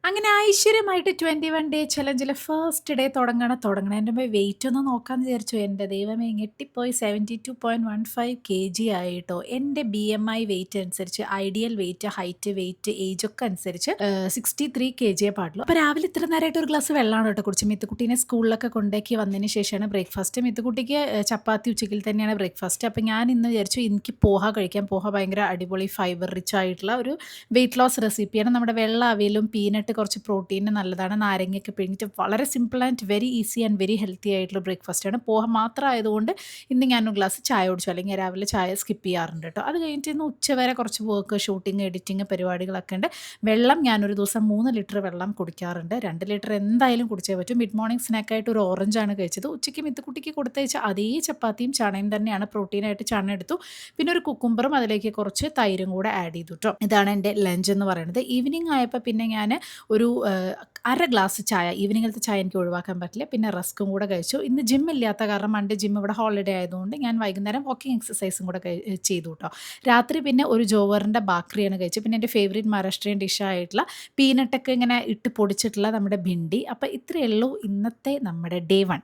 അങ്ങനെ ഐശ്വര്യമായിട്ട് 21 day ചലഞ്ചിൽ first day തുടങ്ങണേൻ്റെ മുമ്പേ വെയിറ്റ് ഒന്ന് നോക്കാമെന്ന് വിചാരിച്ചു. എൻ്റെ ദൈവമേ ഞെട്ടിപ്പോയി. 72.15 kg ആയിട്ടോ. എൻ്റെ BMI വെയിറ്റ് അനുസരിച്ച് ideal weight, height, weight, age ഒക്കെ അനുസരിച്ച് 63 kg പാടുള്ളൂ. അപ്പോൾ രാവിലെ ഇത്ര നേരമായിട്ട് ഒരു ഗ്ലാസ് വെള്ളമാണ് കേട്ടോ കുടിച്ച്. മിത്തുക്കുട്ടീനെ സ്കൂളിലൊക്കെ കൊണ്ടാക്കി വന്നതിന് ശേഷമാണ് ബ്രേക്ക്ഫാസ്റ്റ്. മിത്തുക്കുട്ടിക്ക് ചപ്പാത്തി ഉച്ചയ്ക്കിൽ തന്നെയാണ് ബ്രേക്ക്ഫാസ്റ്റ്. അപ്പോൾ ഞാൻ ഇന്ന് വിചാരിച്ചു എനിക്ക് പോഹ കഴിക്കാം. പോഹ ഭയങ്കര അടിപൊളി ഫൈബർ റിച്ച് ആയിട്ടുള്ള ഒരു വെയിറ്റ് ലോസ് റെസിപ്പിയാണ്. നമ്മുടെ വെള്ള അവിയലും പീനട്ട് കുറച്ച് പ്രോട്ടീന് നല്ലതാണ്. നാരങ്ങയൊക്കെ പിഴിഞ്ഞിട്ട് വളരെ simple and very easy and very healthy ആയിട്ടുള്ള ബ്രേക്ക്ഫാസ്റ്റാണ്. പോഹ മാത്രം ആയതുകൊണ്ട് ഇന്ന് ഞാനൊരു ഗ്ലാസ് ചായ കുടിച്ചു. അല്ലെങ്കിൽ രാവിലെ ചായ സ്കിപ്പ് ചെയ്യാറുണ്ട് കേട്ടോ. അത് കഴിഞ്ഞിട്ട് ഇന്ന് ഉച്ചവരെ കുറച്ച് വർക്ക്, ഷൂട്ടിങ്, എഡിറ്റിങ് പരിപാടികളൊക്കെ ഉണ്ട്. വെള്ളം ഞാനൊരു ദിവസം 3 ലിറ്റർ വെള്ളം കുടിക്കാറുണ്ട്. 2 ലിറ്റർ എന്തായാലും കുടിച്ചേ പറ്റും. മിഡ് മോർണിംഗ് സ്നാക്കായിട്ട് ഒരു ഓറഞ്ചാണ് കഴിച്ചത്. ഉച്ചയ്ക്ക് മിത്തുക്കുട്ടിക്ക് കൊടുത്തയച്ച അതേ ചപ്പാത്തിയും ചണയും തന്നെയാണ്. പ്രോട്ടീനായിട്ട് ചണ എടുത്തു. പിന്നെ ഒരു കുക്കുംബറും അതിലേക്ക് കുറച്ച് തൈരും കൂടെ ആഡ് ചെയ്തു കേട്ടോ. ഇതാണ് എൻ്റെ ലഞ്ച് എന്ന് പറയുന്നത്. ഈവനിങ് ആയപ്പോൾ പിന്നെ ഞാൻ ഒരു അര ഗ്ലാസ് ചായ, ഈവനിങ്ങിലത്തെ ചായ എനിക്ക് ഒഴിവാക്കാൻ പറ്റില്ല. പിന്നെ റസ്ക്കും കൂടെ കഴിച്ചു. ഇന്ന് ജിം ഇല്ലാത്ത കാരണം മൺഡേ ജിം ഇവിടെ ഹോളിഡേ ആയതുകൊണ്ട് ഞാൻ വൈകുന്നേരം വാക്കിംഗ് എക്സസൈസും കൂടെ ചെയ്തു കേട്ടോ. രാത്രി പിന്നെ ഒരു ജോവറിൻ്റെ ബാക്രിയാണ് കഴിച്ചത്. പിന്നെ എൻ്റെ ഫേവറേറ്റ് മഹാരാഷ്ട്രീയൻ ഡിഷായിട്ടുള്ള പീനട്ടൊക്കെ ഇങ്ങനെ ഇട്ട് പൊടിച്ചിട്ടുള്ള നമ്മുടെ ഭിണ്ടി. അപ്പോൾ ഇത്രയേ ഉള്ളൂ ഇന്നത്തെ നമ്മുടെ ഡേ 1.